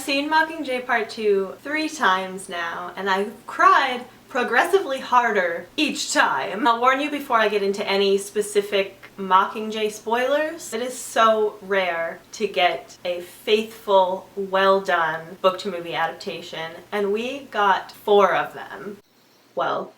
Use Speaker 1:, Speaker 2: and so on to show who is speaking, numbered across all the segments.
Speaker 1: I've seen Mockingjay Part 2 3 times now, and I've cried progressively harder each time. I'll warn you before I get into any specific Mockingjay spoilers. It is so rare to get a faithful, well-done book-to-movie adaptation, and we got 4 of them. Well,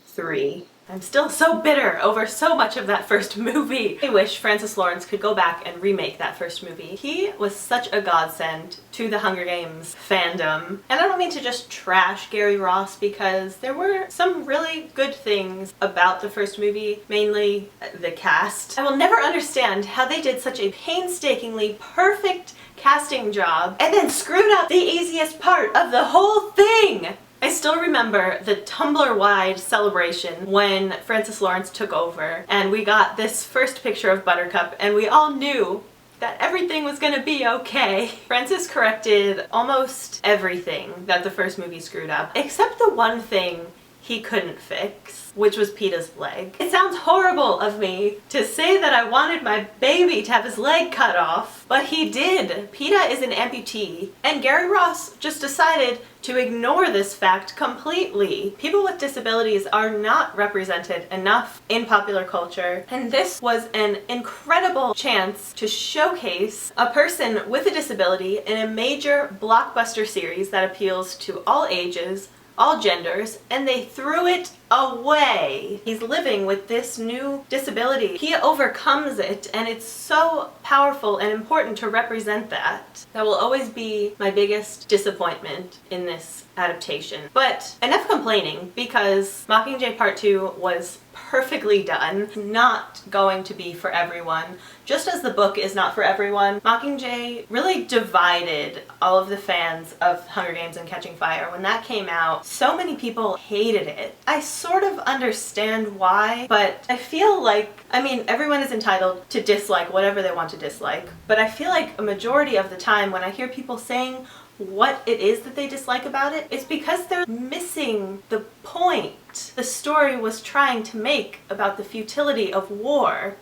Speaker 1: 3. I'm still so bitter over so much of that first movie. I wish Francis Lawrence could go back and remake that first movie. He was such a godsend to the Hunger Games fandom. And I don't mean to just trash Gary Ross, because there were some really good things about the first movie, mainly the cast. I will never understand how they did such a painstakingly perfect casting job and then screwed up the easiest part of the whole thing. I still remember the Tumblr-wide celebration when Francis Lawrence took over and we got this first picture of Buttercup and we all knew that everything was gonna be okay. Francis corrected almost everything that the first movie screwed up, except the one thing he couldn't fix, which was Peeta's leg. It sounds horrible of me to say that I wanted my baby to have his leg cut off, but he did. Peeta is an amputee, and Gary Ross just decided to ignore this fact completely. People with disabilities are not represented enough in popular culture, and this was an incredible chance to showcase a person with a disability in a major blockbuster series that appeals to all ages, all genders, and they threw it away. He's living with this new disability. He overcomes it, and it's so powerful and important to represent that. That will always be my biggest disappointment in this adaptation. But enough complaining, because Mockingjay Part 2 was perfectly done. Not going to be for everyone. Just as the book is not for everyone, Mockingjay really divided all of the fans of Hunger Games and Catching Fire. When that came out, so many people hated it. I sort of understand why, but I feel like, I mean, everyone is entitled to dislike whatever they want to dislike, but I feel like a majority of the time when I hear people saying what it is that they dislike about it, it's because they're missing the point the story was trying to make about the futility of war.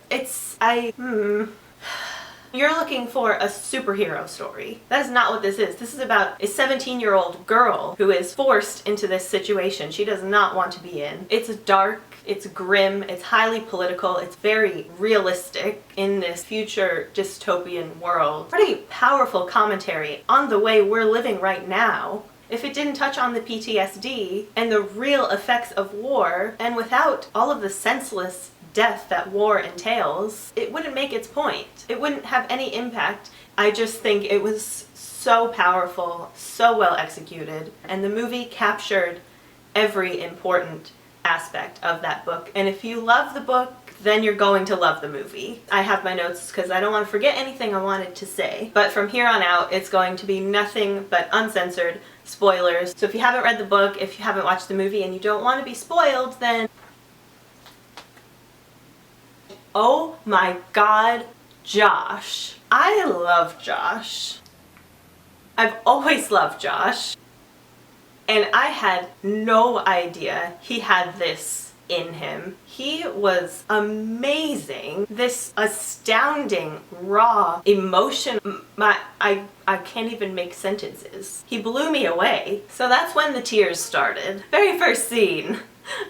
Speaker 1: You're looking for a superhero story. That is not what this is. This is about a 17-year-old girl who is forced into this situation she does not want to be in. It's dark, it's grim, it's highly political, it's very realistic in this future dystopian world. Pretty powerful commentary on the way we're living right now. If it didn't touch on the PTSD and the real effects of war, and without all of the senseless death that war entails, it wouldn't make its point. It wouldn't have any impact. I just think it was so powerful, so well executed, and the movie captured every important aspect of that book. And if you love the book, then you're going to love the movie. I have my notes because I don't want to forget anything I wanted to say, but from here on out it's going to be nothing but uncensored spoilers. So if you haven't read the book, if you haven't watched the movie and you don't want to be spoiled, then oh my god, Josh. I love Josh. I've always loved Josh. And I had no idea he had this in him. He was amazing. This astounding, raw emotion. I can't even make sentences. He blew me away. So that's when the tears started. Very first scene.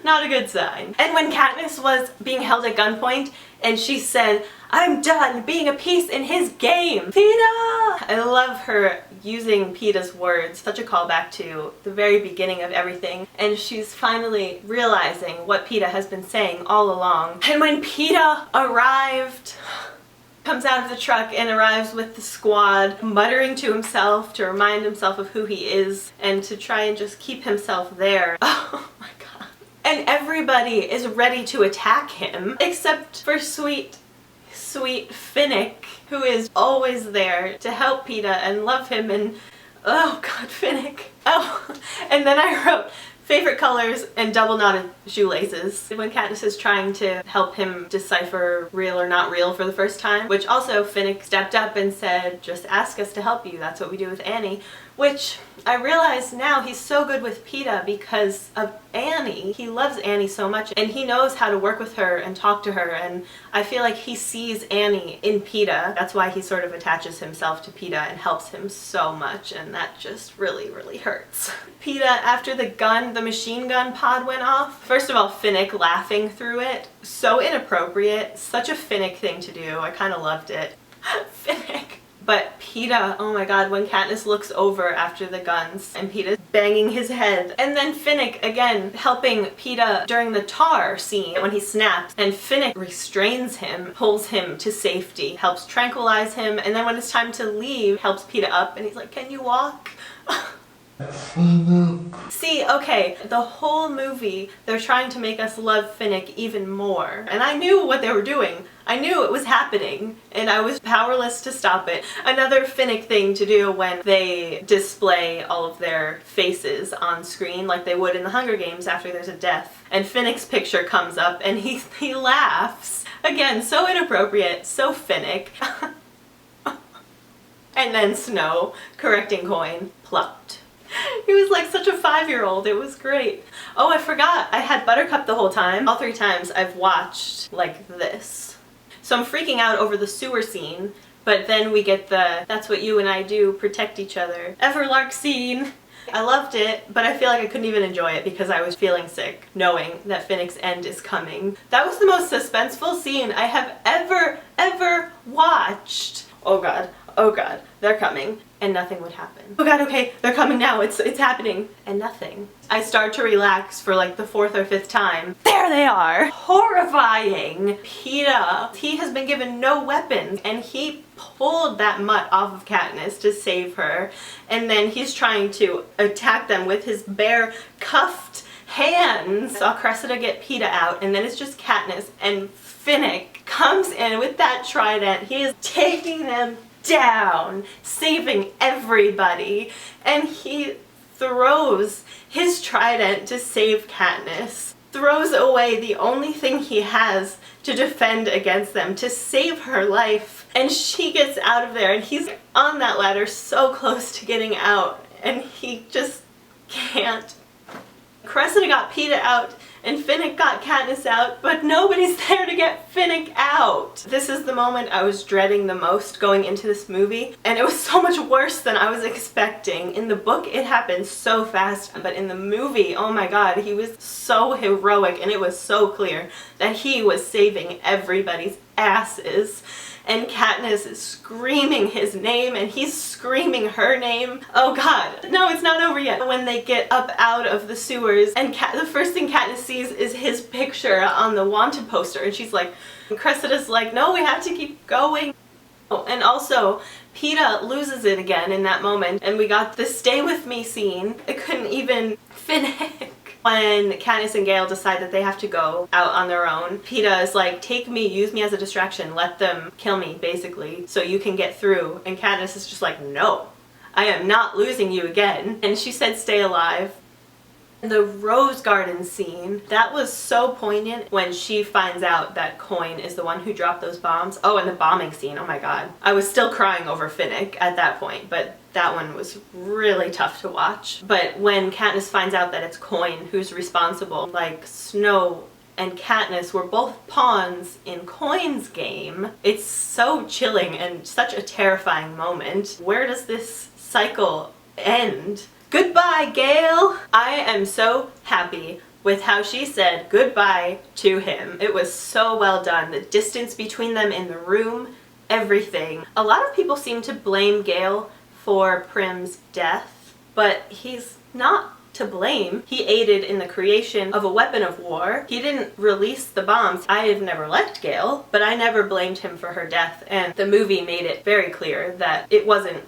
Speaker 1: Not a good sign. And when Katniss was being held at gunpoint and she said, "I'm done being a piece in his game, Peeta!" I love her using Peeta's words, such a callback to the very beginning of everything, and she's finally realizing what Peeta has been saying all along. And when Peeta arrived, comes out of the truck and arrives with the squad, muttering to himself to remind himself of who he is and to try and just keep himself there. Oh my god. And everybody is ready to attack him, except for sweet FINNICK, who is always there to help Peeta and love him, and oh god, FINNICK. Oh, and then I wrote, Favorite colors and double knotted shoelaces. When Katniss is trying to help him decipher real or not real for the first time, which also Finnick stepped up and said, just ask us to help you, that's what we do with Annie, which I realize now he's so good with Peeta because of Annie. He loves Annie so much and he knows how to work with her and talk to her, and I feel like he sees Annie in Peeta. That's why he sort of attaches himself to Peeta and helps him so much, and that just really, really hurts. Peeta, after the machine gun pod went off, first of all, Finnick laughing through it, so inappropriate, such a Finnick thing to do. I kind of loved it. Finnick. But Peeta, oh my god, when Katniss looks over after the guns and Peeta's banging his head. And then Finnick, again, helping Peeta during the tar scene when he snaps. And Finnick restrains him, pulls him to safety, helps tranquilize him, and then when it's time to leave, helps Peeta up and he's like, can you walk? See, okay, the whole movie, they're trying to make us love Finnick even more. And I knew what they were doing. I knew it was happening, and I was powerless to stop it. Another Finnick thing to do when they display all of their faces on screen, like they would in the Hunger Games after there's a death. And Finnick's picture comes up, and he laughs. Again, so inappropriate, so Finnick. And then Snow, correcting coin, plucked. He was like such a 5-year-old, it was great. Oh, I forgot, I had Buttercup the whole time. All 3 times I've watched like this. So I'm freaking out over the sewer scene, but then we get the that's what you and I do, protect each other Everlark scene. I loved it, but I feel like I couldn't even enjoy it because I was feeling sick, knowing that Finnick's end is coming. That was the most suspenseful scene I have ever watched. Oh god, they're coming. And nothing would happen. Oh god, okay, they're coming now, it's happening. And nothing. I start to relax for like the 4th or 5th time. There they are! Horrifying! Peeta. He has been given no weapons, and he pulled that mutt off of Katniss to save her. And then he's trying to attack them with his bare, cuffed hands. Saw Cressida get Peeta out, and then it's just Katniss, and Finnick comes in with that trident. He is taking them down, saving everybody, and he throws his trident to save Katniss, throws away the only thing he has to defend against them, to save her life, and she gets out of there, and he's on that ladder so close to getting out, and he just can't. Cressida got Peeta out, and Finnick got Katniss out, but nobody's there to get Finnick out. This is the moment I was dreading the most going into this movie, and it was so much worse than I was expecting. In the book, it happened so fast, but in the movie, oh my god, he was so heroic, and it was so clear that he was saving everybody's asses. And Katniss is screaming his name, and he's screaming her name. Oh god. No, it's not over yet. When they get up out of the sewers, and the first thing Katniss sees is his picture on the wanted poster, and she's like, Cressida's like, no, we have to keep going. Oh, and also, Peeta loses it again in that moment, and we got the stay with me scene. It couldn't even Finnick. When Katniss and Gale decide that they have to go out on their own, Peeta is like, take me, use me as a distraction, let them kill me, basically, so you can get through. And Katniss is just like, no, I am not losing you again. And she said, stay alive. The Rose Garden scene, that was so poignant when she finds out that Coin is the one who dropped those bombs. Oh, and the bombing scene, oh my god. I was still crying over Finnick at that point, but that one was really tough to watch. But when Katniss finds out that it's Coin who's responsible, like Snow and Katniss were both pawns in Coin's game, it's so chilling and such a terrifying moment. Where does this cycle end? Goodbye, Gale! I am so happy with how she said goodbye to him. It was so well done. The distance between them in the room, everything. A lot of people seem to blame Gale for Prim's death, but he's not to blame. He aided in the creation of a weapon of war. He didn't release the bombs. I have never liked Gale, but I never blamed him for her death, and the movie made it very clear that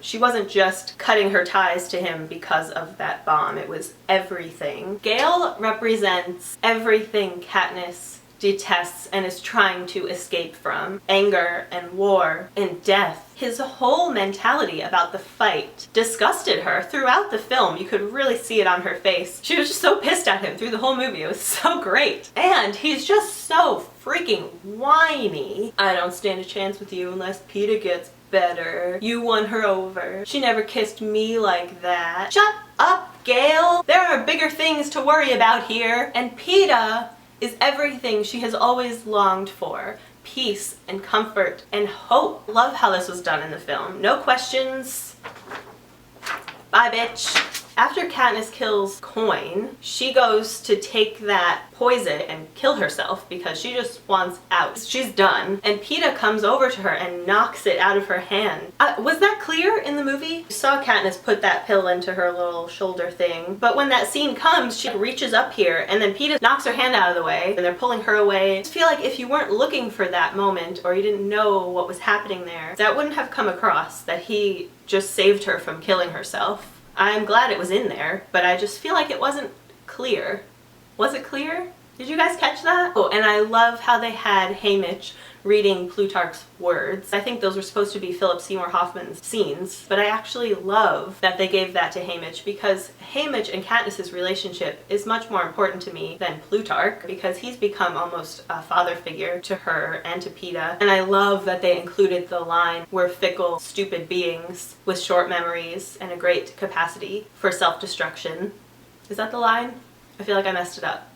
Speaker 1: she wasn't just cutting her ties to him because of that bomb. It was everything. Gale represents everything Katniss detests and is trying to escape from. Anger and war and death. His whole mentality about the fight disgusted her throughout the film. You could really see it on her face. She was just so pissed at him through the whole movie. It was so great. And he's just so freaking whiny. I don't stand a chance with you unless Peeta gets better. You won her over. She never kissed me like that. Shut up, Gale. There are bigger things to worry about here. And Peeta is everything she has always longed for. Peace and comfort and hope. Love how this was done in the film. No questions. Bye, bitch. After Katniss kills Coin, she goes to take that poison and kill herself because she just wants out. She's done. And Peeta comes over to her and knocks it out of her hand. Was that clear in the movie? You saw Katniss put that pill into her little shoulder thing, but when that scene comes, she reaches up here and then Peeta knocks her hand out of the way and they're pulling her away. I just feel like if you weren't looking for that moment or you didn't know what was happening there, that wouldn't have come across that he just saved her from killing herself. I'm glad it was in there, but I just feel like it wasn't clear. Was it clear? Did you guys catch that? Oh, and I love how they had Haymitch reading Plutarch's words. I think those were supposed to be Philip Seymour Hoffman's scenes, but I actually love that they gave that to Haymitch because Haymitch and Katniss's relationship is much more important to me than Plutarch because he's become almost a father figure to her and to Peeta. And I love that they included the line, "We're fickle, stupid beings with short memories and a great capacity for self-destruction." Is that the line? I feel like I messed it up.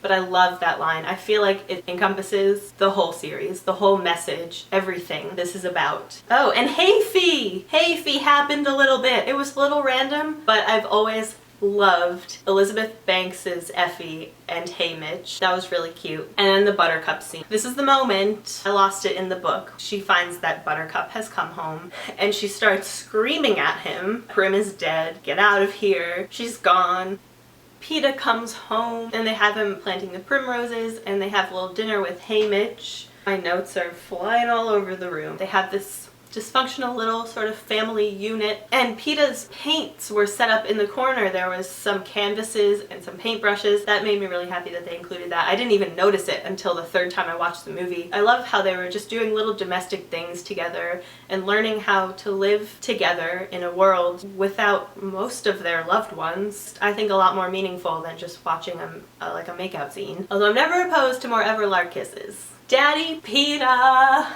Speaker 1: But I love that line. I feel like it encompasses the whole series, the whole message, everything this is about. Oh, and Hayfie! Hayfie happened a little bit. It was a little random, but I've always loved Elizabeth Banks's Effie and Haymitch. That was really cute. And then the Buttercup scene. This is the moment. I lost it in the book. She finds that Buttercup has come home and she starts screaming at him. Prim is dead. Get out of here. She's gone. Peeta comes home and they have him planting the primroses and they have a little dinner with Haymitch. My notes are flying all over the room. They have this dysfunctional little sort of family unit and Peeta's paints were set up in the corner. There was some canvases and some paintbrushes. That made me really happy that they included that. I didn't even notice it until the third time I watched the movie. I love how they were just doing little domestic things together and learning how to live together in a world without most of their loved ones. I think a lot more meaningful than just watching like a makeout scene. Although I'm never opposed to more Everlark kisses. Daddy Peeta!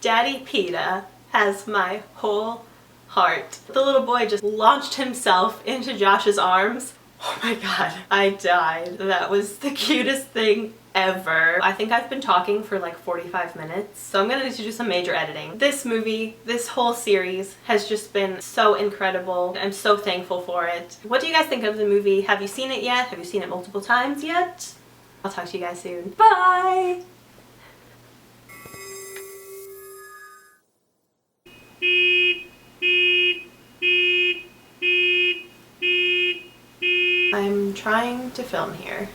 Speaker 1: Daddy Peeta has my whole heart. The little boy just launched himself into Josh's arms. Oh my god, I died. That was the cutest thing ever. I think I've been talking for like 45 minutes, so I'm gonna need to do some major editing. This movie, this whole series has just been so incredible. I'm so thankful for it. What do you guys think of the movie? Have you seen it yet? Have you seen it multiple times yet? I'll talk to you guys soon. Bye! I'm trying to film here.